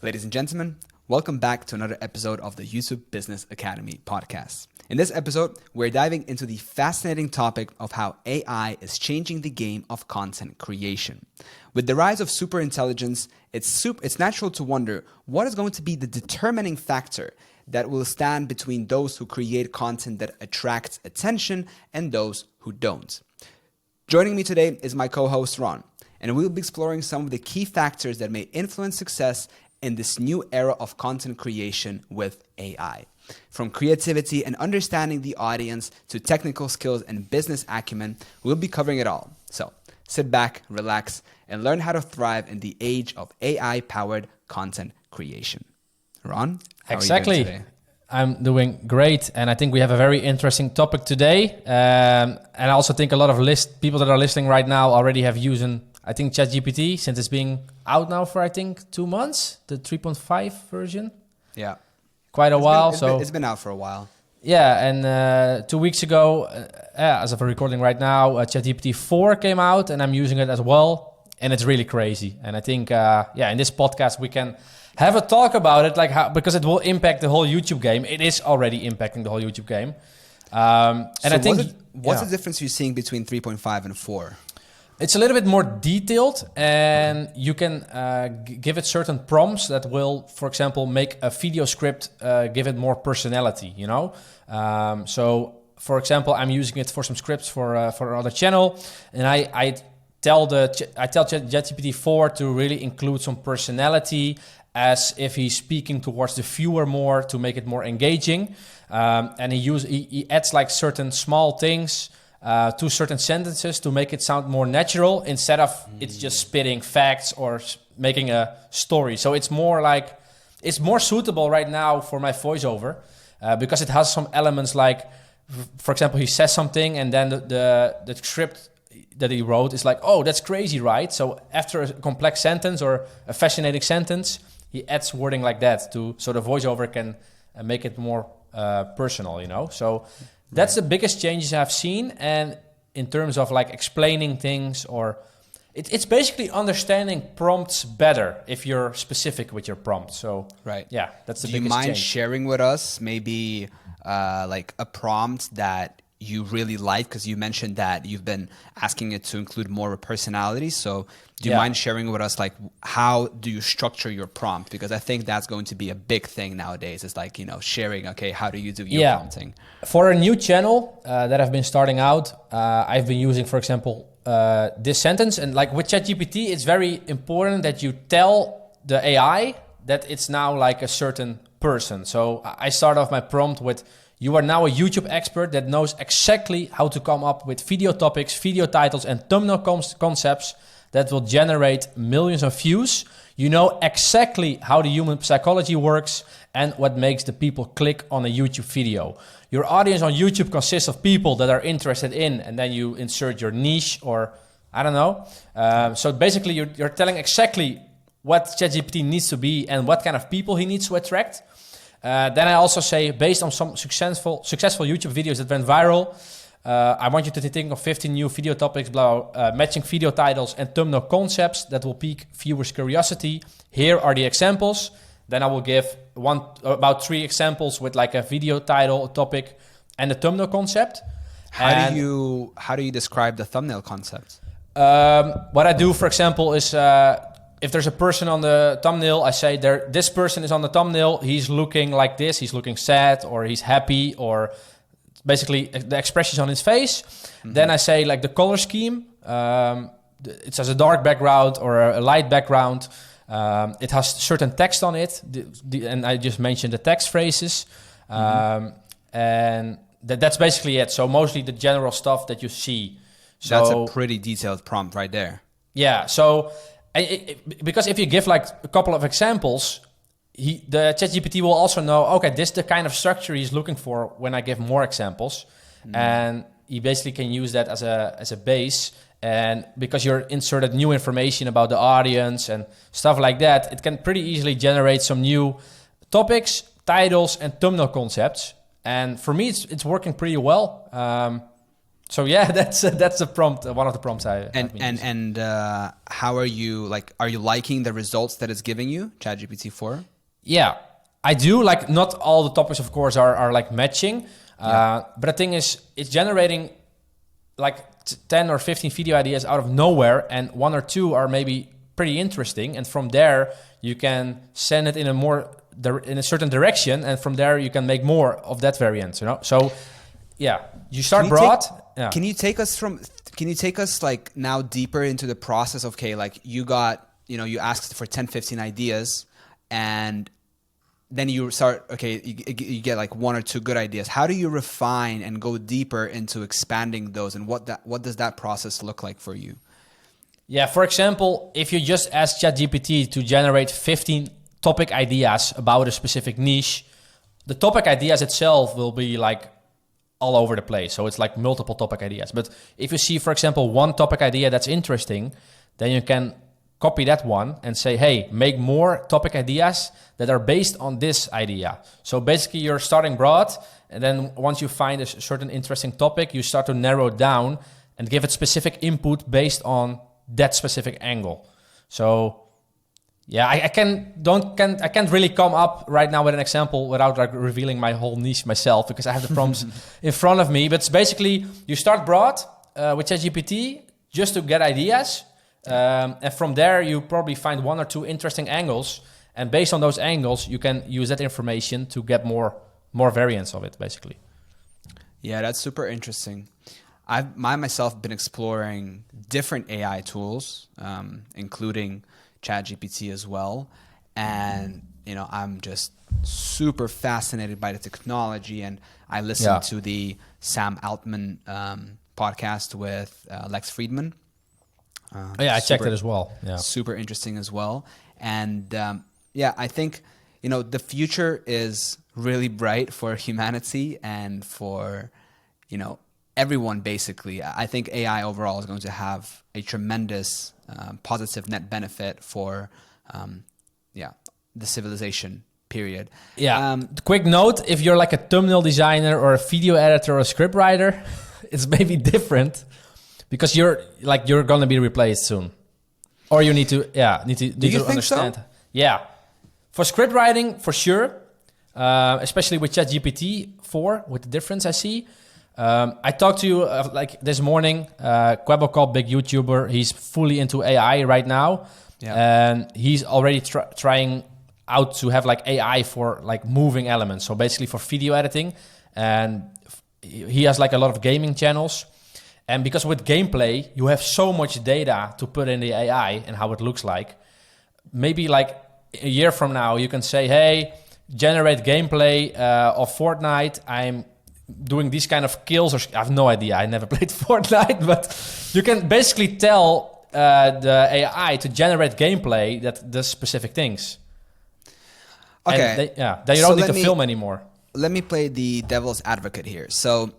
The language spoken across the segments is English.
Ladies and gentlemen, welcome back to another episode of the YouTube Business Academy podcast. In this episode, we're diving into the fascinating topic of how AI is changing the game of content creation. With the rise of superintelligence, it's natural to wonder what is going to be the determining factor that will stand between those who create content that attracts attention and those who don't. Joining me today is my co-host Ron, and we'll be exploring some of the key factors that may influence success in this new era of content creation with AI. From creativity and understanding the audience to technical skills and business acumen, we'll be covering it all. So sit back, relax, and learn how to thrive in the age of AI-powered content creation. Ron, how Exactly. are you doing today? I'm doing great, and I think we have a very interesting topic today. And I also think a lot of people that are listening right now already have used, I think, ChatGPT since it's being out now for, 2 months, the 3.5 version. Yeah. Quite a while. It's been out for a while. Yeah, and 2 weeks ago, as of recording right now, ChatGPT 4 came out, and I'm using it as well, and it's really crazy. And I think, in this podcast we can have a talk about it, because it will impact the whole YouTube game. It is already impacting the whole YouTube game. What's the difference you're seeing between 3.5 and 4? It's a little bit more detailed, and you can give it certain prompts that will, for example, make a video script, give it more personality, So, for example, I'm using it for some scripts for another channel, and I tell ChatGPT 4 to really include some personality as if he's speaking towards the viewer more to make it more engaging. And he adds certain small things to certain sentences to make it sound more natural instead of it's just spitting facts or making a story. So it's more suitable right now for my voiceover because it has some elements for example, he says something and then the script that he wrote is oh, that's crazy, right? So after a complex sentence or a fascinating sentence, he adds wording like that so the voiceover can make it more personal, So that's the biggest changes I've seen. And in terms of explaining things, or it's basically understanding prompts better if you're specific with your prompt. So right, yeah, that's the biggest change. Do you mind sharing with us maybe a prompt that you really like? Because you mentioned that you've been asking it to include more personality. So do you mind sharing with us how do you structure your prompt? Because I think that's going to be a big thing nowadays. It's sharing, okay, how do you do your prompting? For a new channel that I've been starting out, I've been using, for example, this sentence. And with ChatGPT, it's very important that you tell the AI that it's now a certain person. So I start off my prompt with, "You are now a YouTube expert that knows exactly how to come up with video topics, video titles, and thumbnail concepts that will generate millions of views. You know exactly how the human psychology works and what makes the people click on a YouTube video. Your audience on YouTube consists of people that are interested in," and then you insert your niche or I don't know. So basically you're telling exactly what ChatGPT needs to be and what kind of people he needs to attract. Then I also say, based on some successful YouTube videos that went viral, I want you to think of 15 new video topics, matching video titles and thumbnail concepts that will pique viewers' curiosity. Here are the examples. Then I will give about 3 examples with a video title, a topic, and a thumbnail concept. How do you describe the thumbnail concept? What I do, for example, is if there's a person on the thumbnail, I say this person is on the thumbnail. He's looking like this. He's looking sad, or he's happy, or basically the expressions on his face. Mm-hmm. Then I say the color scheme. It has a dark background or a light background. It has certain text on it, and I just mentioned the text phrases. And that's basically it. So mostly the general stuff that you see. So that's a pretty detailed prompt right there. Yeah. So because if you give a couple of examples, the ChatGPT will also know, okay, this is the kind of structure he's looking for when I give more examples. And he basically can use that as a base. And because you're inserted new information about the audience and stuff like that, it can pretty easily generate some new topics, titles, and thumbnail concepts. And for me, it's working pretty well. So yeah, that's a prompt, one of the prompts I've been using. And how are you like? Are you liking the results that it's giving you, ChatGPT 4? Yeah, I do. Like, not all the topics, of course, are like matching. Yeah. But the thing is, it's generating like 10 or 15 video ideas out of nowhere, and one or two are maybe pretty interesting. And from there, you can send it in a certain direction, and from there you can make more of that variant. So yeah, you start broad. Yeah. Can you take us like now deeper into the process of, okay, like you asked for 10, 15 ideas, and then you start, okay, you get like one or two good ideas. How do you refine and go deeper into expanding those, and what does that process look like for you? Yeah, for example, if you just ask ChatGPT to generate 15 topic ideas about a specific niche, the topic ideas itself will be like all over the place. So it's like multiple topic ideas. But if you see, for example, one topic idea that's interesting, then you can copy that one and say, hey, make more topic ideas that are based on this idea. So basically you're starting broad, and then once you find a certain interesting topic, you start to narrow it down and give it specific input based on that specific angle. So yeah, I can't really come up right now with an example without like revealing my whole niche myself, because I have the prompts in front of me. But it's basically, you start broad with ChatGPT just to get ideas. And from there, you probably find one or two interesting angles. And based on those angles, you can use that information to get more variants of it, basically. Yeah, that's super interesting. I've myself been exploring different AI tools, including ChatGPT as well. And, I'm just super fascinated by the technology. And I listened to the Sam Altman podcast with Lex Friedman. I checked it as well. Yeah, super interesting as well. And I think, the future is really bright for humanity and for, everyone, basically. I think AI overall is going to have a tremendous positive net benefit for, the civilization, period. Yeah. Quick note, if you're like a thumbnail designer or a video editor or a script writer, it's maybe different, because you're going to be replaced soon. Or you need to understand. So? Yeah. For script writing, for sure. Especially with ChatGPT 4, with the difference I see. I talked to you like this morning, Quebecop, big YouTuber. He's fully into AI right now. Yeah. And he's already trying out to have like AI for like moving elements. So basically for video editing. And he has like a lot of gaming channels. And because with gameplay, you have so much data to put in the AI and how it looks like. Maybe like a year from now, you can say, hey, generate gameplay of Fortnite. I'm doing these kind of kills. I have no idea. I never played Fortnite. But you can basically tell the AI to generate gameplay that does specific things. Okay. Then you don't need to film anymore. Let me play the devil's advocate here. So,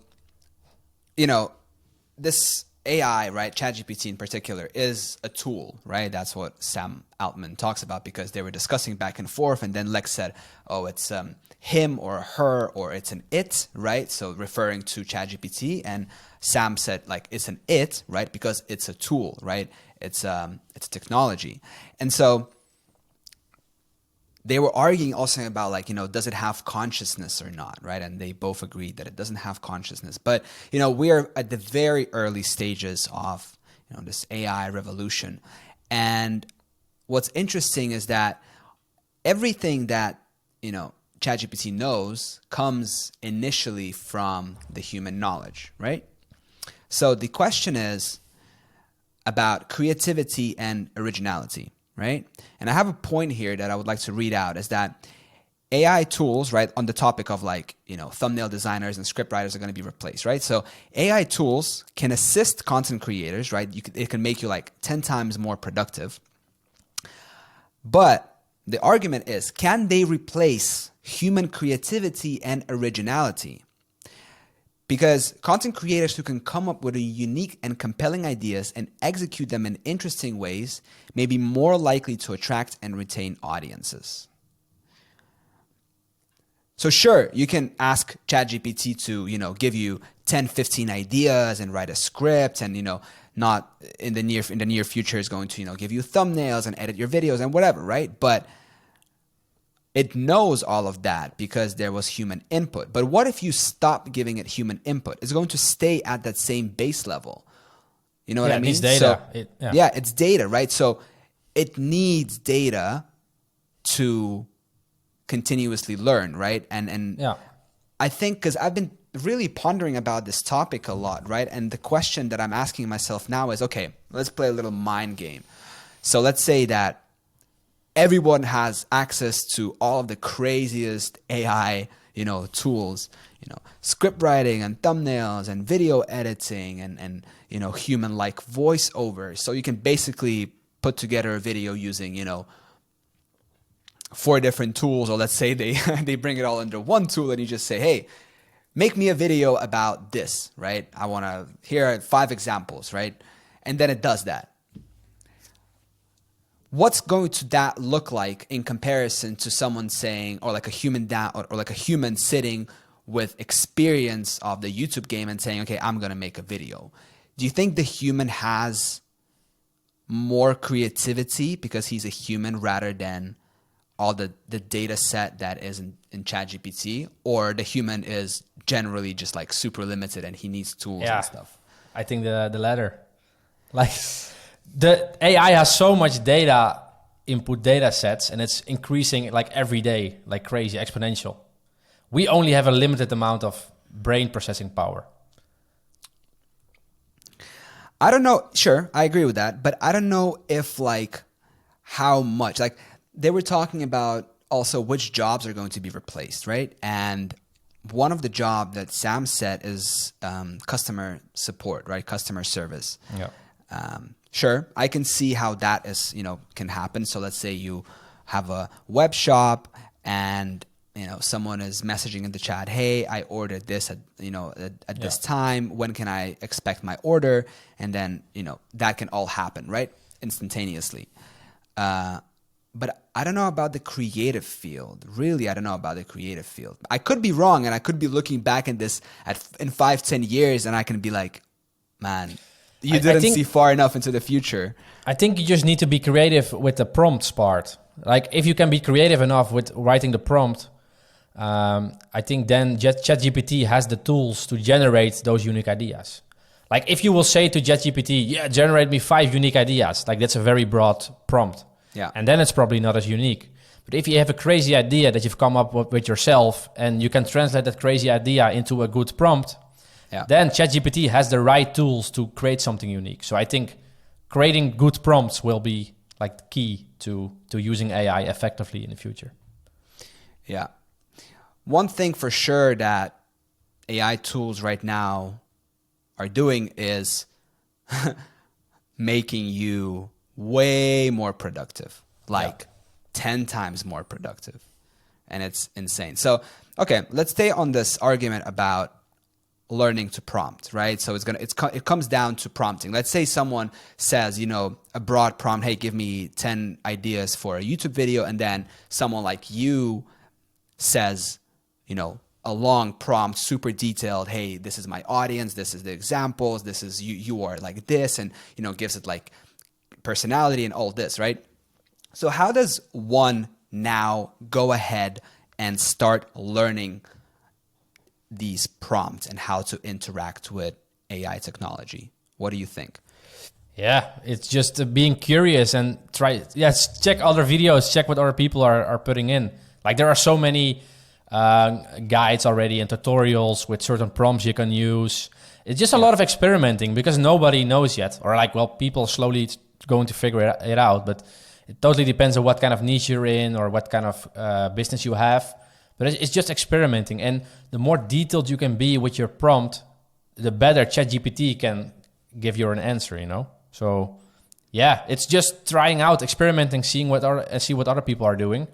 this AI, right, ChatGPT in particular, is a tool, right? That's what Sam Altman talks about, because they were discussing back and forth, and then Lex said, oh, it's him or her, or it's an it, right? So referring to ChatGPT, and Sam said, like, it's an it, right? Because it's a tool, right? It's technology. And so they were arguing also about, like, does it have consciousness or not, right? And they both agreed that it doesn't have consciousness. But, we are at the very early stages of, this AI revolution. And what's interesting is that everything that, ChatGPT knows comes initially from the human knowledge, right? So the question is about creativity and originality, right? And I have a point here that I would like to read out, is that AI tools, right, on the topic of like, thumbnail designers and script writers are going to be replaced, right? So AI tools can assist content creators, right? It can make you like 10 times more productive. But the argument is, can they replace human creativity and originality? Because content creators who can come up with a unique and compelling ideas and execute them in interesting ways may be more likely to attract and retain audiences. So sure, you can ask ChatGPT to, give you 10, 15 ideas and write a script, and, not in the near future is going to, give you thumbnails and edit your videos and whatever, right? But it knows all of that because there was human input. But what if you stop giving it human input? It's going to stay at that same base level. You know what I mean? It's data. So, it's data, right? So it needs data to continuously learn, right? And I think, because I've been really pondering about this topic a lot, right? And the question that I'm asking myself now is, okay, let's play a little mind game. So let's say that everyone has access to all of the craziest AI, tools, script writing and thumbnails and video editing and human-like voiceovers. So you can basically put together a video using, 4 different tools, or let's say they bring it all under one tool, and you just say, hey, make me a video about this, right? I want to hear 5 examples, right? And then it does that. What's going to that look like in comparison to someone saying, or like a human or like a human sitting with experience of the YouTube game and saying, okay, I'm going to make a video? Do you think the human has more creativity because he's a human rather than all the data set that is in ChatGPT, or the human is generally just like super limited and he needs tools and stuff? I think the latter. Like, the AI has so much input data sets, and it's increasing like every day, like crazy, exponential. We only have a limited amount of brain processing power. I don't know. Sure, I agree with that. But I don't know if like how much. Like, they were talking about also which jobs are going to be replaced, right? And one of the job that Sam said is customer support, right? Customer service. Yeah. Sure, I can see how that is, can happen. So let's say you have a web shop and, someone is messaging in the chat, hey, I ordered this at this time. When can I expect my order? And then, that can all happen, right? Instantaneously. But I don't know about the creative field. Really, I don't know about the creative field. I could be wrong, and I could be looking back in 5-10 years, and I can be like, man, you didn't see far enough into the future. I think you just need to be creative with the prompts part. Like, if you can be creative enough with writing the prompt, I think then ChatGPT has the tools to generate those unique ideas. Like, if you will say to ChatGPT, generate me 5 unique ideas, like that's a very broad prompt. Yeah. And then it's probably not as unique. But if you have a crazy idea that you've come up with yourself, and you can translate that crazy idea into a good prompt, then ChatGPT has the right tools to create something unique. So I think creating good prompts will be like the key to using AI effectively in the future. Yeah. One thing for sure that AI tools right now are doing is making you way more productive, like 10 times more productive. And it's insane. So, okay, let's stay on this argument about learning to prompt, right? So it comes down to prompting. Let's say someone says, a broad prompt, hey, give me 10 ideas for a YouTube video. And then someone like you says, a long prompt, super detailed, hey, this is my audience, this is the examples, this is you are like this, and, gives it like personality and all this, right? So how does one now go ahead and start learning these prompts and how to interact with AI technology? What do you think? Yeah, it's just being curious and check other videos, check what other people are putting in. Like, there are so many guides already and tutorials with certain prompts you can use. It's just a lot of experimenting because nobody knows yet. Or people slowly going to figure it out. But it totally depends on what kind of niche you're in or what kind of business you have. But it's just experimenting. And the more detailed you can be with your prompt, the better ChatGPT can give you an answer, So, it's just trying out, experimenting, see what other people are doing.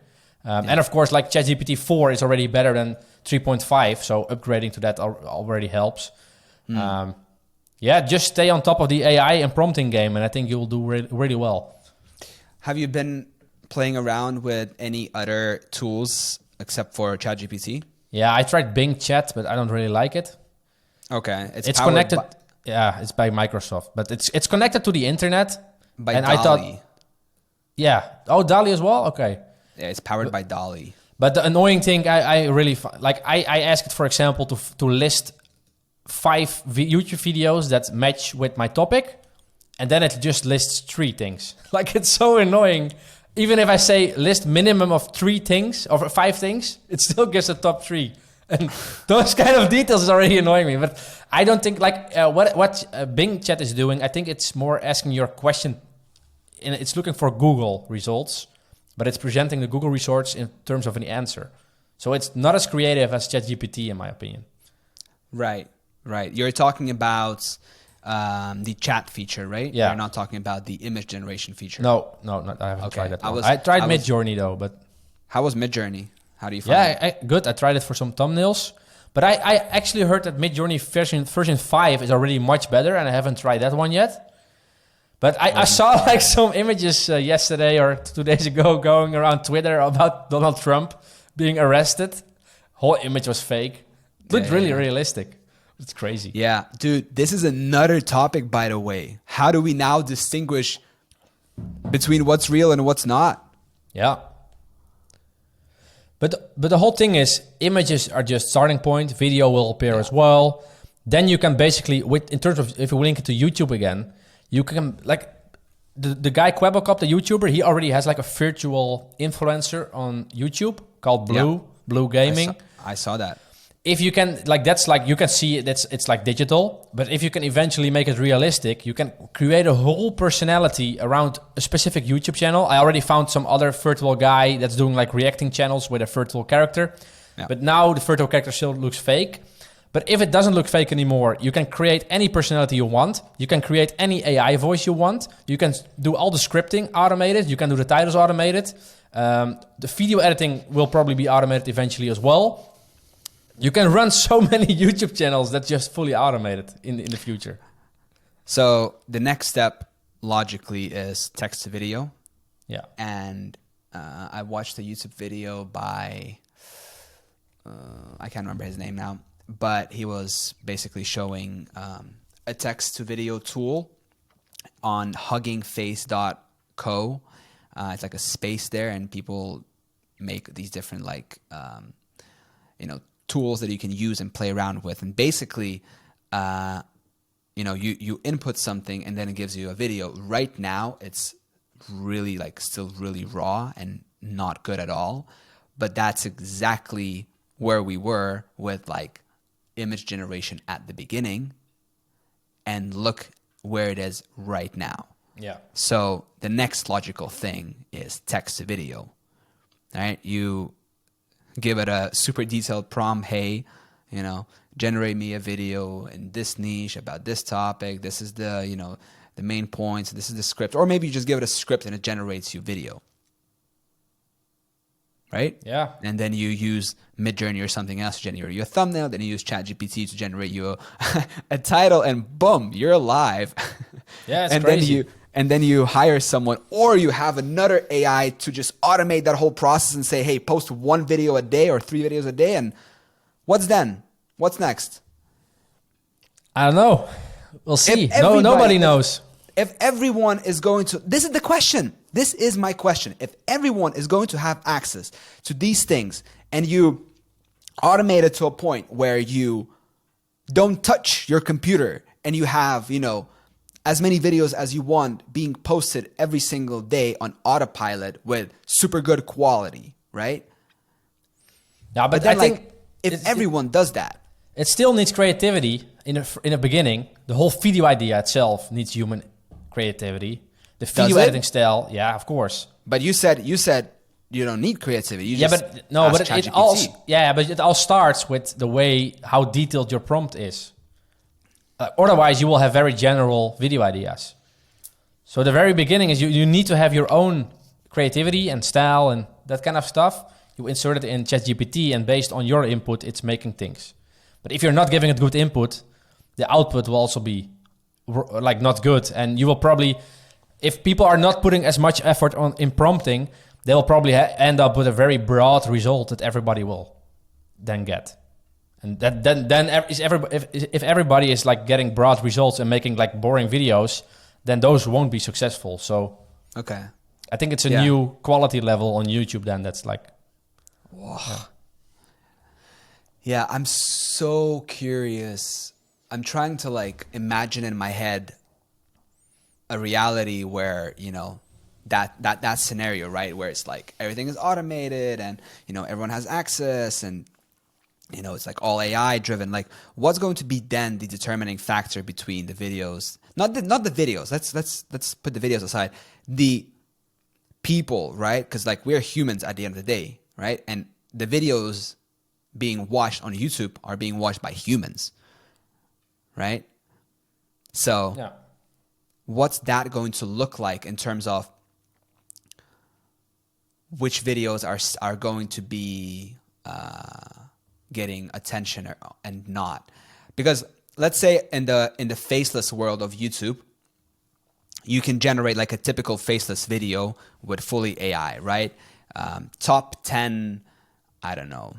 And of course, like ChatGPT 4 is already better than 3.5. So upgrading to that already helps. Just stay on top of the AI and prompting game. And I think you'll do really well. Have you been playing around with any other tools except for ChatGPT? Yeah, I tried Bing Chat, but I don't really like it. Okay. It's connected. Yeah, it's by Microsoft, but it's connected to the internet. By and Dolly. I thought, yeah. Oh, Dali as well? Okay. Yeah, it's powered by Dolly. But the annoying thing, I really like. I asked it, for example, to list 5 YouTube videos that match with my topic, and then it just lists 3 things. Like, it's so annoying. Even if I say list minimum of 3 things or 5 things, it still gives the top 3. And those kind of details is already annoying me. But I don't think like what Bing Chat is doing. I think it's more asking your question. It's looking for Google results, but it's presenting the Google results in terms of an answer. So it's not as creative as ChatGPT, in my opinion. Right. You're talking about the chat feature, right? Yeah. You're not talking about the image generation feature. No, I haven't tried that. I tried Midjourney though, but how was Midjourney? How do you find it? Good. I tried it for some thumbnails, but I actually heard that Midjourney version 5 is already much better, and I haven't tried that one yet. But I saw like some images yesterday or 2 days ago going around Twitter about Donald Trump being arrested. Whole image was fake. Looked really realistic. It's crazy. Yeah, dude, this is another topic, by the way. How do we now distinguish between what's real and what's not? Yeah. But the whole thing is, images are just starting point. Video will appear as well. Then you can basically, in terms of if you link it to YouTube again, you can like the guy Quebocop, the YouTuber. He already has like a virtual influencer on YouTube called Blue Gaming. I saw that. If you can, like, that's like, you can see it's like digital, but if you can eventually make it realistic, you can create a whole personality around a specific YouTube channel. I already found some other virtual guy that's doing like reacting channels with a virtual character. Yeah. But now the virtual character still looks fake. But if it doesn't look fake anymore, you can create any personality you want. You can create any AI voice you want. You can do all the scripting automated. You can do the titles automated. The video editing will probably be automated eventually as well. You can run so many YouTube channels that's just fully automated in the future. So the next step, logically, is text to video. Yeah. And I watched a YouTube video by, I can't remember his name now, but he was basically showing a text to video tool on huggingface.co. It's like a space there, and people make these different tools that you can use and play around with. And basically, you input something and then it gives you a video. Right now, it's really still really raw and not good at all. But that's exactly where we were with image generation at the beginning. And look where it is right now. Yeah. So the next logical thing is text to video. All right. You give it a super detailed prompt. Hey, generate me a video in this niche about this topic. This is the main points. This is the script. Or maybe you just give it a script and it generates you video. Right? Yeah. And then you use Midjourney or something else to generate you a thumbnail. Then you use ChatGPT to generate you a title, and boom, you're live. Yeah, it's crazy. Then you hire someone, or you have another AI to just automate that whole process and say, hey, post 1 video a day or 3 videos a day. And what's then? What's next? I don't know. We'll see. Nobody knows. If everyone is going to, this is the question. This is my question. If everyone is going to have access to these things and you automate it to a point where you don't touch your computer and you have, as many videos as you want being posted every single day on autopilot with super good quality, right? Yeah, but I think if everyone does that, it still needs creativity in the beginning. The whole video idea itself needs human creativity. The video editing style, yeah, of course. But you said you don't need creativity. But it all starts with the way how detailed your prompt is. Otherwise, you will have very general video ideas. So the very beginning is you need to have your own creativity and style and that kind of stuff. You insert it in ChatGPT, and based on your input, it's making things. But if you're not giving it good input, the output will also be not good. And you will probably, if people are not putting as much effort in prompting, they will probably end up with a very broad result that everybody will then get. And if everybody is like getting broad results and making like boring videos, then those won't be successful. So okay, I think it's a new quality level on YouTube then that's like, wow. Yeah, I'm so curious. I'm trying to like imagine in my head a reality where, you know, that scenario, right? Where it's like everything is automated and, you know, everyone has access and, you know, it's like all AI driven. Like what's going to be then the determining factor between the videos, not the videos. Let's put the videos aside. The people, right? Because like we're humans at the end of the day, right? And the videos being watched on YouTube are being watched by humans, right? So what's that going to look like in terms of which videos are going to be getting attention and not? Because let's say in the faceless world of YouTube, you can generate like a typical faceless video with fully AI, right? Top 10, I don't know,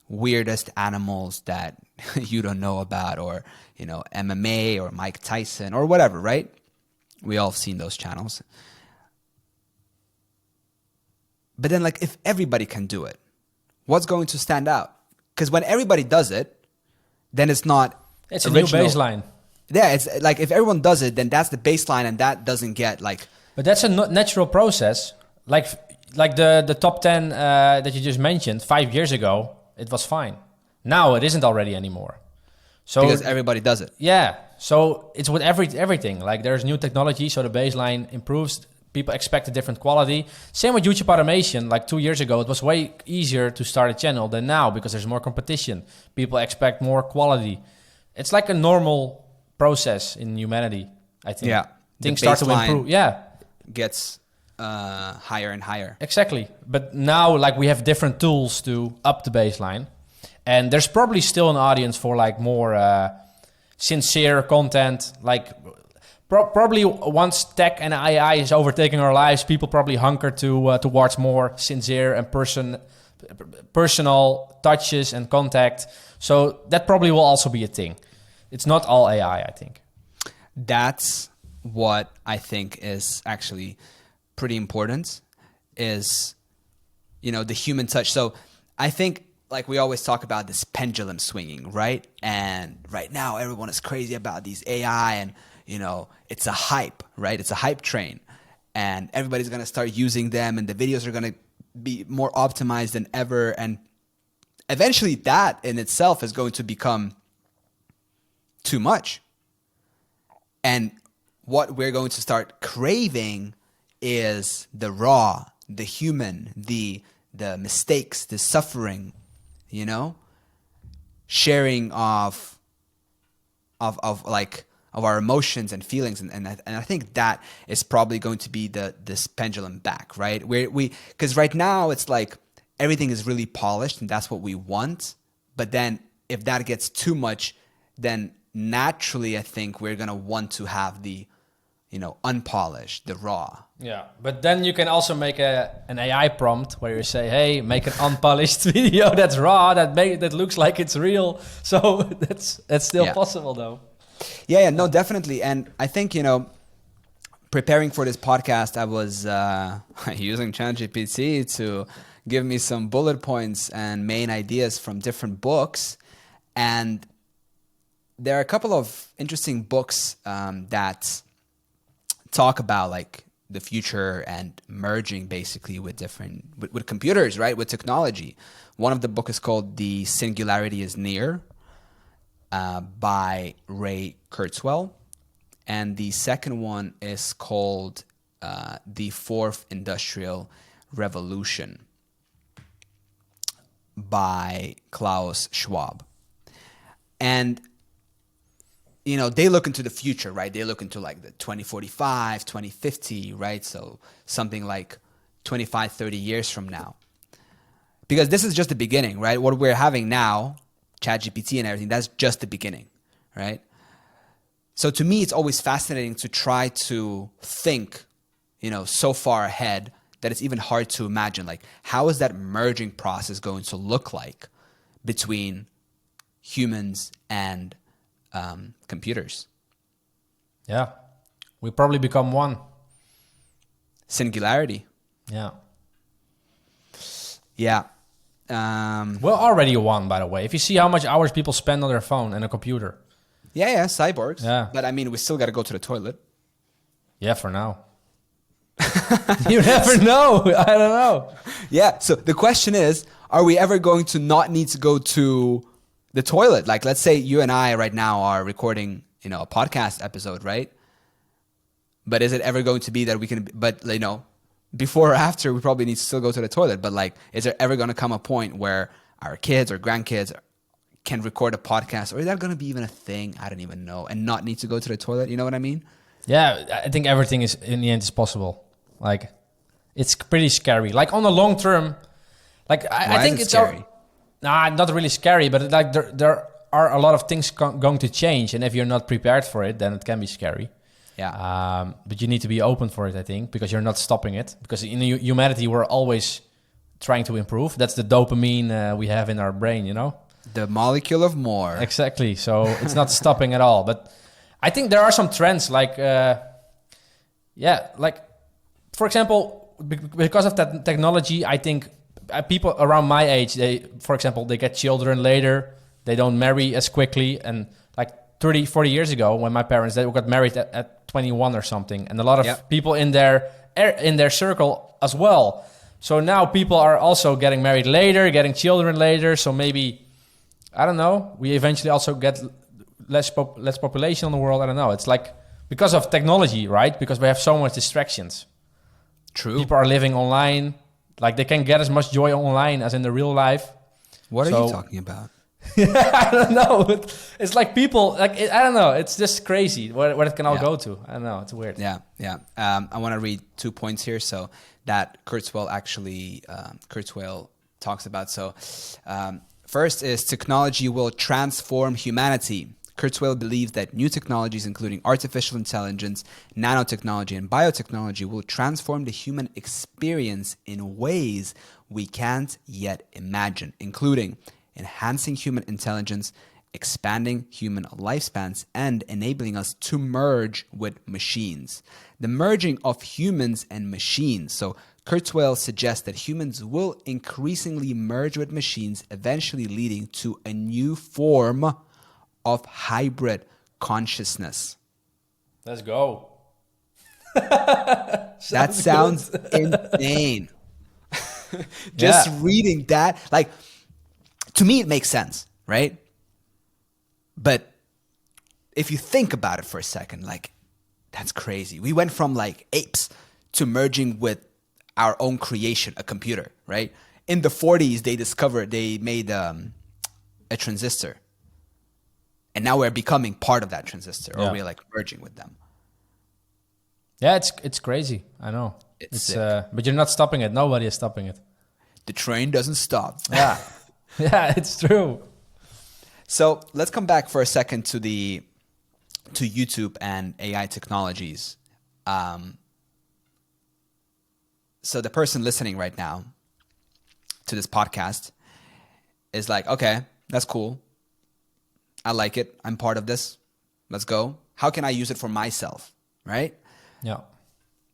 weirdest animals that you don't know about, or, you know, MMA or Mike Tyson or whatever, right? We all have seen those channels. But then like if everybody can do it, what's going to stand out? Because when everybody does it, then it's not it's original. A new baseline. Yeah, it's like if everyone does it, then that's the baseline and that doesn't get like... But that's a natural process. Like the top 10 that you just mentioned 5 years ago, it was fine. Now it isn't already anymore. So because everybody does it. Yeah. So it's with everything. Like there's new technology, so the baseline improves. People expect a different quality. Same with YouTube automation. Like 2 years ago, it was way easier to start a channel than now because there's more competition. People expect more quality. It's like a normal process in humanity, I think. Yeah. Things start to improve. Yeah. Gets higher and higher. Exactly. But now like we have different tools to up the baseline. And there's probably still an audience for like more sincere content. Like probably once tech and AI is overtaking our lives, people probably hunker towards more sincere and personal touches and contact. So that probably will also be a thing. It's not all AI, I think. That's what I think is actually pretty important is, you know, the human touch. So I think like we always talk about this pendulum swinging, right? And right now everyone is crazy about these AI and, you know, it's a hype, right? It's a hype train and everybody's going to start using them and the videos are going to be more optimized than ever. And eventually that in itself is going to become too much. And what we're going to start craving is the raw, the human, the mistakes, the suffering, you know, sharing of our emotions and feelings, and I think that is probably going to be this pendulum back, right? Where because right now it's like everything is really polished and that's what we want, but then if that gets too much, then naturally I think we're gonna want to have the, you know, unpolished, the raw. Yeah, but then you can also make an AI prompt where you say, "Hey, make an unpolished video that's raw, that looks like it's real." So that's still possible, though. Yeah, no, definitely. And I think, you know, preparing for this podcast, I was using ChatGPT to give me some bullet points and main ideas from different books, and there are a couple of interesting books that talk about like the future and merging basically with with computers, right? With technology. One of the book is called The Singularity is Near by Ray Kurzweil. And the second one is called The Fourth Industrial Revolution by Klaus Schwab. And you know, they look into the future, right? They look into like the 2045, 2050, right? So something like 25, 30 years from now. Because this is just the beginning, right? What we're having now, ChatGPT and everything, that's just the beginning, right? So to me, it's always fascinating to try to think, you know, so far ahead that it's even hard to imagine, like, how is that merging process going to look like? between humans and computers. Yeah. We probably become one. Singularity. Yeah. Yeah. We're already one, by the way. If you see how much hours people spend on their phone and a computer. Yeah, cyborgs. Yeah. But I mean, we still got to go to the toilet. Yeah, for now. You never know. I don't know. Yeah. So the question is, are we ever going to not need to go to the toilet? Like, let's say you and I right now are recording, a podcast episode, right? But is it ever going to be that we can, before or after, we probably need to still go to the toilet. But like, is there ever going to come a point where our kids or grandkids can record a podcast, or is that going to be even a thing? I don't even know, and not need to go to the toilet. You know what I mean? Yeah, I think everything is in the end is possible. Like, it's pretty scary. Like on the long term, like I think it's scary. Not really scary, but like there are a lot of things going to change, and if you're not prepared for it, then it can be scary. Yeah. But you need to be open for it, I think, because you're not stopping it. Because in humanity, we're always trying to improve. That's the dopamine we have in our brain, The molecule of more. Exactly. So it's not stopping at all. But I think there are some trends like, for example, because of that technology, I think people around my age, they get children later. They don't marry as quickly. And like 30, 40 years ago, when my parents, they got married at 21 or something. And a lot of people in their circle as well. So now people are also getting married later, getting children later. So maybe, I don't know, we eventually also get less population in the world. I don't know. It's like because of technology, right? Because we have so much distractions. True. People are living online. Like they can get as much joy online as in the real life. What are you talking about? I don't know. It's like people, I don't know. It's just crazy where it can all go to. I don't know. It's weird. Yeah. I want to read 2 points here. So that Kurzweil talks about. So first is technology will transform humanity. Kurzweil believes that new technologies, including artificial intelligence, nanotechnology, and biotechnology, will transform the human experience in ways we can't yet imagine, including enhancing human intelligence, expanding human lifespans, and enabling us to merge with machines. The merging of humans and machines. So Kurzweil suggests that humans will increasingly merge with machines, eventually leading to a new form of hybrid consciousness. Let's go. That sounds insane. Just reading that, like, to me, it makes sense, right? But if you think about it for a second, like, that's crazy. We went from like apes to merging with our own creation, a computer, right? In the 40s, they made a transistor. And now we're becoming part of that transistor, or we're like merging with them. Yeah, it's crazy. I know. It's but you're not stopping it. Nobody is stopping it. The train doesn't stop. Yeah. Yeah, it's true. So let's come back for a second to YouTube and AI technologies. So the person listening right now to this podcast is like, okay, that's cool. I like it. I'm part of this. Let's go. How can I use it for myself? Right? Yeah.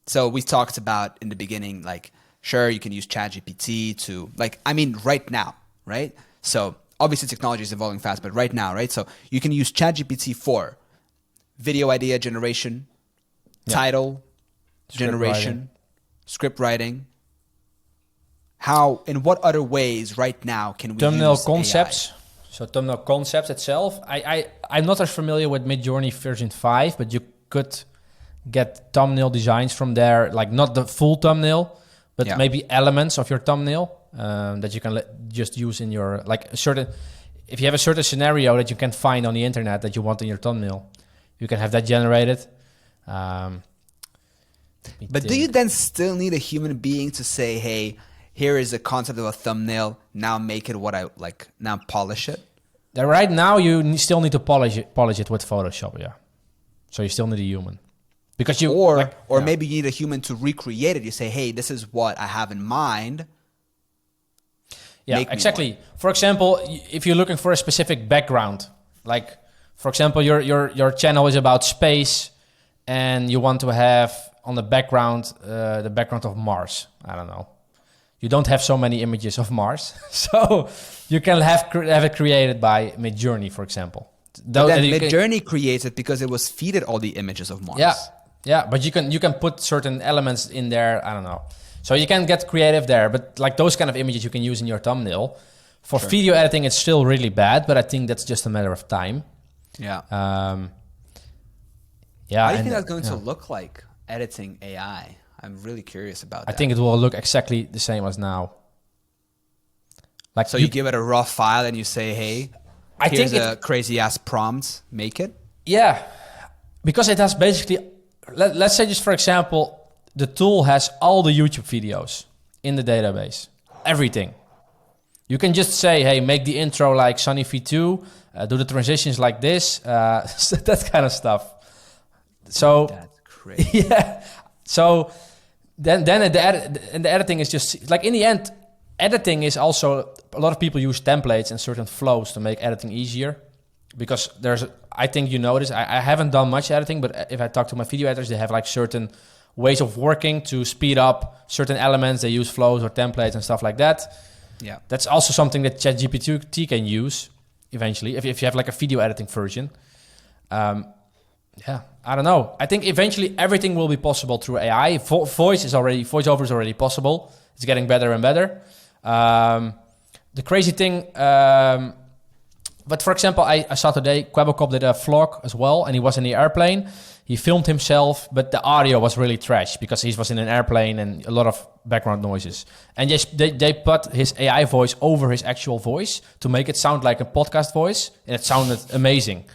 So we talked about in the beginning, like, sure, you can use ChatGPT to, like, I mean, right now, right? So obviously technology is evolving fast, but right now, right? So you can use ChatGPT for video idea generation, title generation, script writing. How, in what other ways right now can we thumbnail use concepts? AI? So thumbnail concepts itself. I'm not as familiar with Midjourney version 5, but you could get thumbnail designs from there, like not the full thumbnail, but maybe elements of your thumbnail that you can just use in your, like, if you have a certain scenario that you can find on the internet that you want in your thumbnail, you can have that generated. But do you then still need a human being to say, hey, here is the concept of a thumbnail, now make it what I like, now polish it? Right now, you still need to polish it with Photoshop, yeah. So you still need a human. Because you... Or maybe you need a human to recreate it. You say, hey, this is what I have in mind. Yeah, Make me exactly. one. For example, if you're looking for a specific background, like for example, your channel is about space, and you want to have on the background of Mars. I don't know. You don't have so many images of Mars, so you can have it created by Midjourney, for example. But then Midjourney creates it because it was feeded all the images of Mars. Yeah, but you can put certain elements in there. I don't know. So you can get creative there, but like those kind of images you can use in your thumbnail. For video editing, it's still really bad, but I think that's just a matter of time. Yeah. Yeah. How do you think that's going to look like editing AI? I'm really curious about that. I think it will look exactly the same as now. Like so you give it a raw file and you say, hey, here's a crazy ass prompt, make it? Yeah, because it has basically, let's say just for example, the tool has all the YouTube videos in the database, everything. You can just say, hey, make the intro like Sunny V2, do the transitions like this, that kind of stuff. So that's crazy. Yeah. So then the editing is just like in the end, editing is also a lot of people use templates and certain flows to make editing easier because I think you notice I haven't done much editing, but if I talk to my video editors, they have like certain ways of working to speed up certain elements. They use flows or templates and stuff like that. Yeah, that's also something that ChatGPT can use eventually if you have like a video editing version. Yeah, I don't know. I think eventually everything will be possible through AI. Voiceover is already possible. It's getting better and better. The crazy thing, but for example, I saw today Quabocop did a vlog as well, and he was in the airplane. He filmed himself, but the audio was really trash because he was in an airplane and a lot of background noises. And they put his AI voice over his actual voice to make it sound like a podcast voice, and it sounded amazing.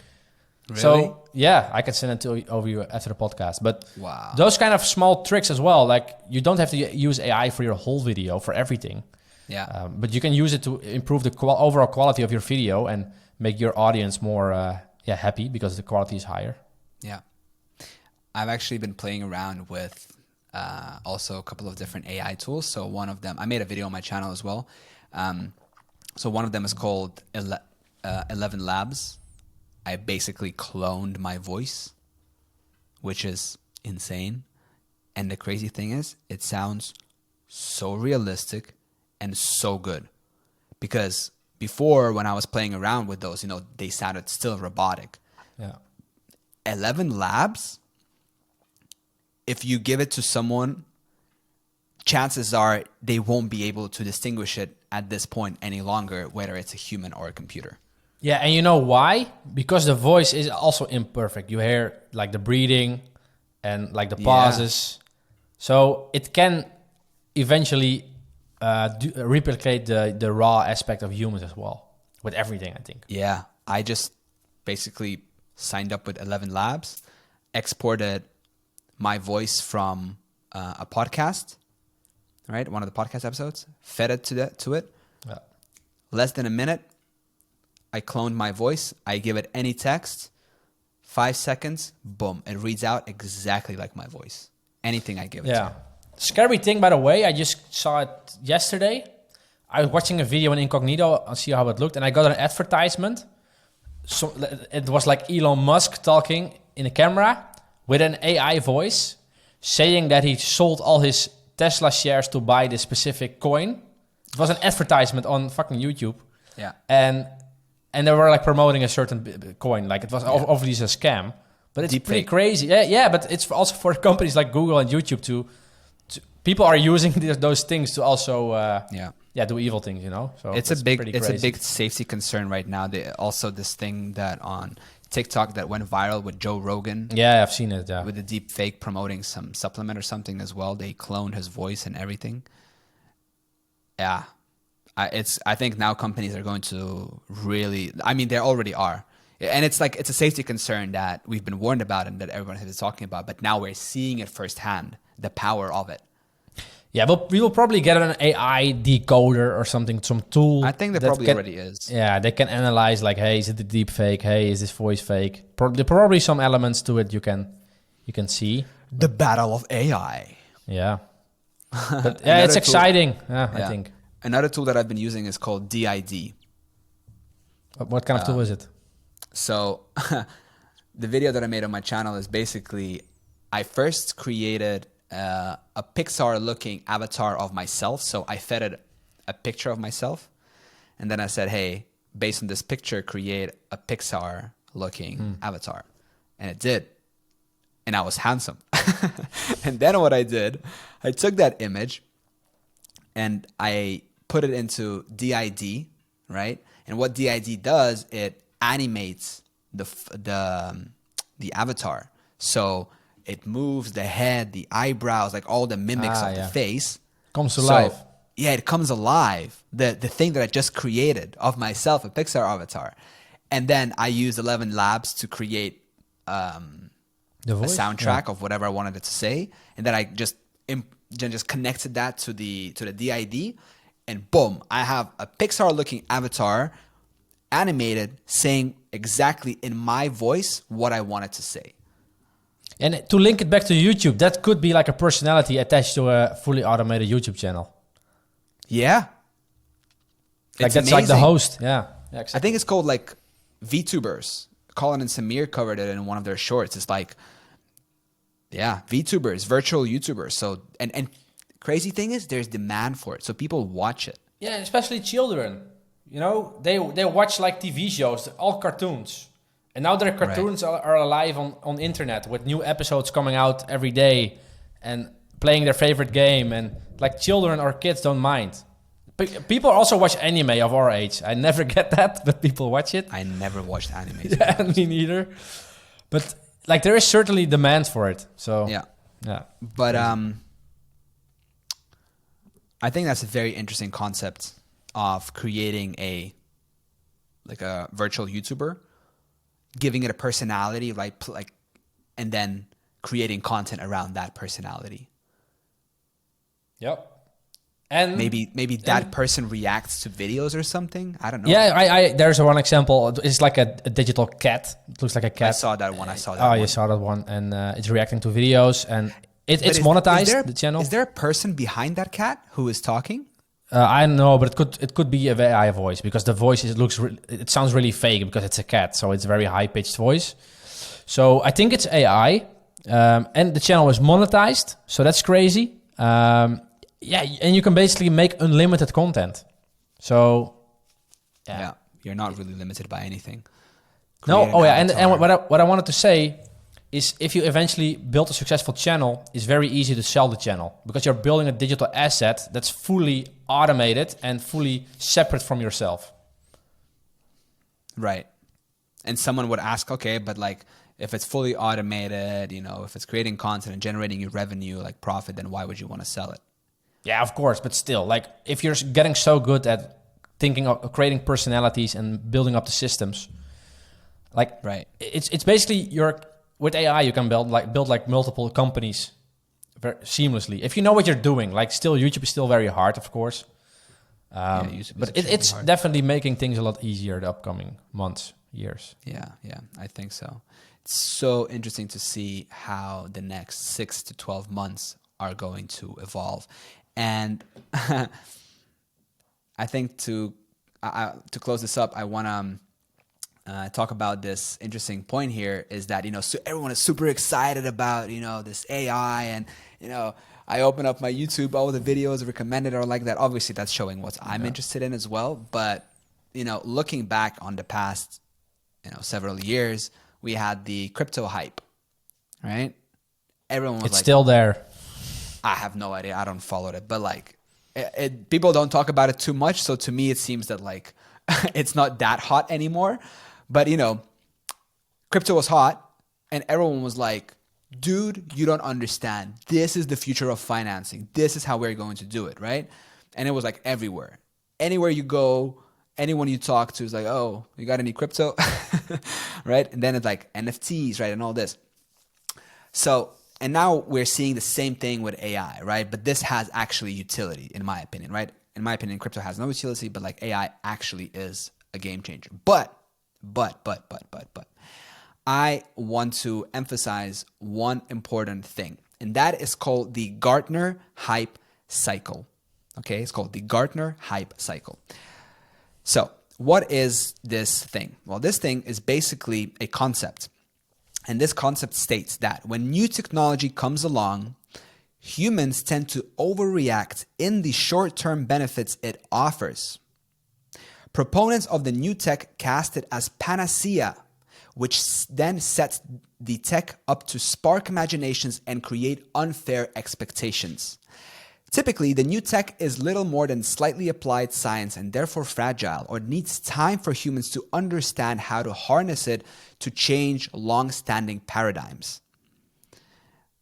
Really? So yeah, I can send it to over you after the podcast. But wow, those kind of small tricks as well. Like you don't have to use AI for your whole video for everything. Yeah, but you can use it to improve the overall quality of your video and make your audience more happy because the quality is higher. Yeah, I've actually been playing around with also a couple of different AI tools. So one of them, I made a video on my channel as well. So one of them is called 11 Labs. I basically cloned my voice, which is insane. And the crazy thing is, it sounds so realistic and so good. Because before, when I was playing around with those, they sounded still robotic. Yeah. 11 Labs, if you give it to someone, chances are they won't be able to distinguish it at this point any longer, whether it's a human or a computer. Yeah, and you know why? Because the voice is also imperfect. You hear like the breathing and like the pauses. So it can eventually replicate the raw aspect of humans as well with everything, I think. Yeah, I just basically signed up with 11 Labs, exported my voice from a podcast, right? One of the podcast episodes, fed it to it. Yeah. Less than a minute, I cloned my voice. I give it any text, 5 seconds, boom, it reads out exactly like my voice. Anything I give it to. Yeah. Scary thing, by the way, I just saw it yesterday. I was watching a video in incognito and see how it looked, and I got an advertisement. So it was like Elon Musk talking in a camera with an AI voice saying that he sold all his Tesla shares to buy this specific coin. It was an advertisement on fucking YouTube. Yeah. And they were like promoting a certain coin, like it was obviously a scam, but it's pretty crazy. Yeah, but it's also for companies like Google and YouTube to people are using those things to also do evil things, So it's a big safety concern right now. Also this thing that on TikTok that went viral with Joe Rogan. Yeah, I've seen it. Yeah, with the deep fake promoting some supplement or something as well. They cloned his voice and everything. Yeah. I think now companies are going to really, they already are. And it's a safety concern that we've been warned about and that everyone has been talking about, but now we're seeing it firsthand, the power of it. Yeah, we will probably get an AI decoder or something, some tool. I think there probably already is. Yeah, they can analyze like, hey, is it a deep fake? Hey, is this voice fake? Probably some elements to it you can see. The battle of AI. Yeah. But yeah, it's exciting. I think. Another tool that I've been using is called DID. What kind of tool is it? So the video that I made on my channel is basically, I first created a Pixar looking avatar of myself. So I fed it a picture of myself. And then I said, hey, based on this picture, create a Pixar looking avatar. And it did. And I was handsome. And then what I did, I took that image and I put it into DID, right? And what DID does, it animates the avatar. So it moves the head, the eyebrows, like all the mimics of the face. Comes to life. Yeah, it comes alive. The thing that I just created of myself, a Pixar avatar. And then I used 11 Labs to create a soundtrack of whatever I wanted it to say. And then I just connected that to the DID. And boom, I have a Pixar looking avatar animated saying exactly in my voice what I wanted to say. And to link it back to YouTube, that could be like a personality attached to a fully automated YouTube channel. Yeah. Like that's amazing. Like the host. Yeah. Exactly. I think it's called like VTubers. Colin and Samir covered it in one of their shorts. It's like, yeah, VTubers, virtual YouTubers. So, and crazy thing is there's demand for it. So people watch it. Yeah, especially children. You know, they watch like TV shows, all cartoons. And now their cartoons are alive on internet with new episodes coming out every day and playing their favorite game. And like children or kids don't mind. People also watch anime of our age. I never get that, but people watch it. I never watched anime. Yeah, me neither. But like there is certainly demand for it. So yeah. But I think that's a very interesting concept of creating a virtual YouTuber, giving it a personality, like, and then creating content around that personality. Yep. And maybe that person reacts to videos or something. I don't know. Yeah, I there's one example. It's like a digital cat. It looks like a cat. I saw that one. You saw that one, and it's reacting to videos, and it's monetized. The channel. Is there a person behind that cat who is talking? I don't know, but it could be a AI voice because the voice it sounds really fake because it's a cat, so it's a very high pitched voice. So I think it's AI, and the channel is monetized, so that's crazy. Yeah, and you can basically make unlimited content. So, yeah you're not really limited by anything. And what I wanted to say is if you eventually build a successful channel, it's very easy to sell the channel because you're building a digital asset that's fully automated and fully separate from yourself. Right. And someone would ask, okay, but like if it's fully automated, you know, if it's creating content and generating you revenue, like profit, then why would you want to sell it? Yeah, of course. But still, like if you're getting so good at thinking of creating personalities and building up the systems, like it's basically with AI, you can build like multiple companies very seamlessly. If you know what you're doing, like still YouTube is still very hard, of course. But it's definitely making things a lot easier the upcoming months, years. Yeah, I think so. It's so interesting to see how the next 6 to 12 months are going to evolve. And I think to close this up, I want to talk about this interesting point here is that, you know, so everyone is super excited about, you know, this AI and, you know, I open up my YouTube, all the videos recommended are like that. Obviously, that's showing what I'm interested in as well. But, you know, looking back on the past, you know, several years, we had the crypto hype, right? Everyone was it's still there. I have no idea. I don't follow it. But like, people don't talk about it too much. So to me, it seems that like it's not that hot anymore. But, you know, crypto was hot and everyone was like, dude, you don't understand. This is the future of financing. This is how we're going to do it, right? And it was like everywhere. Anywhere you go, anyone you talk to is like, oh, you got any crypto? Right? And then it's like NFTs, right? And all this. So, and now we're seeing the same thing with AI, right? But this has actually utility, in my opinion, right? In my opinion, crypto has no utility, but like AI actually is a game changer. But, I want to emphasize one important thing, and that is called the Gartner hype cycle. Okay, it's called the Gartner hype cycle. So what is this thing? Well, this thing is basically a concept. And this concept states that when new technology comes along, humans tend to overreact in the short-term benefits it offers. Proponents of the new tech cast it as panacea, which then sets the tech up to spark imaginations and create unfair expectations. Typically, the new tech is little more than slightly applied science and therefore fragile, or needs time for humans to understand how to harness it to change long-standing paradigms.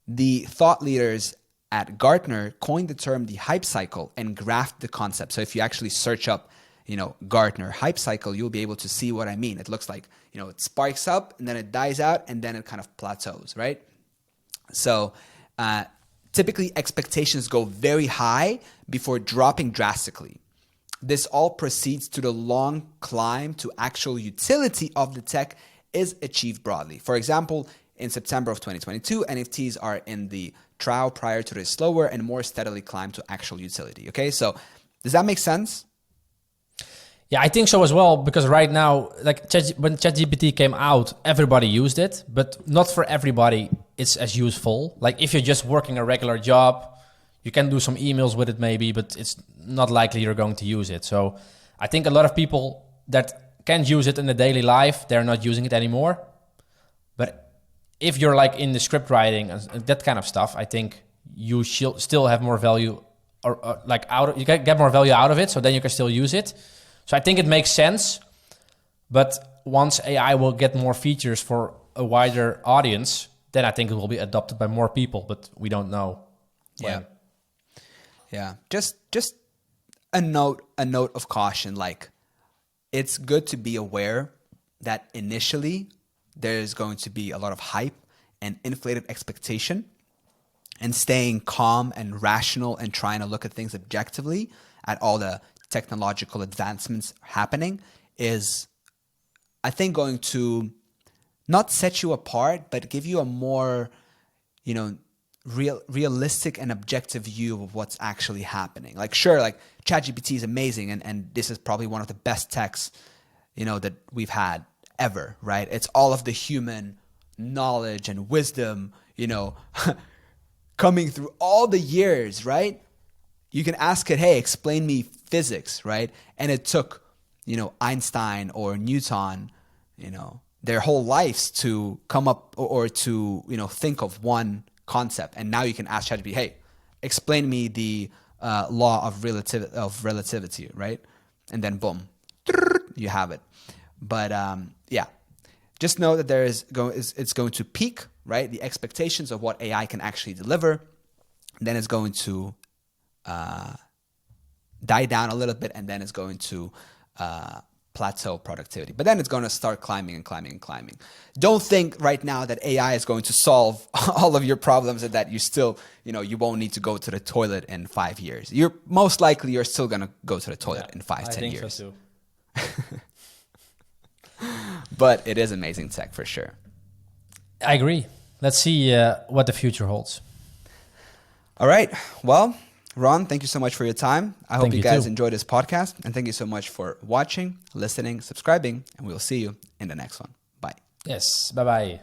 The thought leaders at Gartner coined the term the hype cycle and graphed the concept. So if you actually search up, Gartner hype cycle, you'll be able to see what I mean. It looks like, it sparks up and then it dies out and then it kind of plateaus, right? So, typically, expectations go very high before dropping drastically. This all proceeds to the long climb to actual utility of the tech is achieved broadly. For example, in September of 2022, NFTs are in the trial prior to the slower and more steadily climb to actual utility. Okay, so does that make sense? Yeah, I think so as well, because right now, like when ChatGPT came out, everybody used it, but not for everybody it's as useful. Like if you're just working a regular job, you can do some emails with it maybe, but it's not likely you're going to use it. So I think a lot of people that can use it in the daily life, they're not using it anymore. But if you're like in the script writing and that kind of stuff, I think you still have more value or you can get more value out of it. So then you can still use it. So I think it makes sense, but once AI will get more features for a wider audience, then I think it will be adopted by more people, but we don't know when. Yeah. Just a note of caution. Like, it's good to be aware that initially there's going to be a lot of hype and inflated expectation, and staying calm and rational and trying to look at things objectively at all the technological advancements happening is, I think, going to not set you apart, but give you a more, realistic and objective view of what's actually happening. Like, sure, like ChatGPT is amazing, and this is probably one of the best techs, that we've had ever, right? It's all of the human knowledge and wisdom, coming through all the years, right? You can ask it, hey, explain me physics, right? And it took, Einstein or Newton, their whole lives to come up or to, think of one concept. And now you can ask ChatGPT, hey, explain me the law of relativity, right? And then boom, you have it. But just know that it's going to peak, right? The expectations of what AI can actually deliver. Then it's going to die down a little bit, and then it's going to plateau productivity. But then it's going to start climbing and climbing and climbing. Don't think right now that AI is going to solve all of your problems and that you still, you won't need to go to the toilet in 5 years. You're still going to go to the toilet in 5-10 years. I think so too. But it is amazing tech for sure. I agree. Let's see what the future holds. All right. Well, Ron, thank you so much for your time. I hope you guys too. enjoyed this podcast. And thank you so much for watching, listening, subscribing. And we'll see you in the next one. Bye. Yes. Bye-bye.